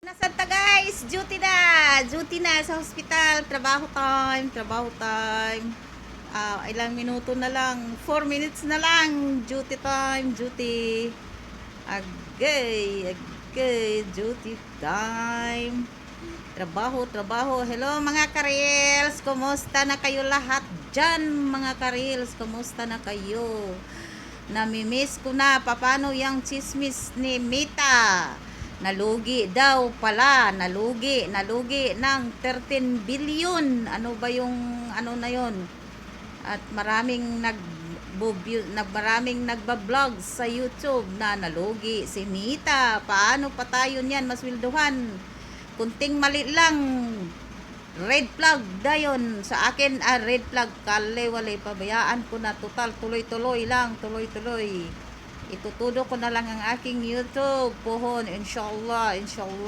Nasaan ta guys? Duty na sa hospital. Trabaho time, trabaho time. Ilang minuto na lang. 4 minutes na lang. Duty time, duty. Agay, duty time. Trabaho. Hello mga karils. Kumusta na kayo lahat dyan mga karils? Kumusta na kayo? Namimiss ko na. Paano yung chismis ni Mita? Nalugi daw pala. Nalugi ng 13 billion. Ano ba yung ano na yon? At maraming maraming nagba-vlog sa YouTube na nalugi si Mita. Paano pa tayo niyan maswilduhan? Kunting mali lang. Red flag dayon sa akin, red flag kaliwalay, pabayaan ko na total, tuloy lang, tuloy. Itutudo ko na lang ang aking YouTube pohon, inshallah.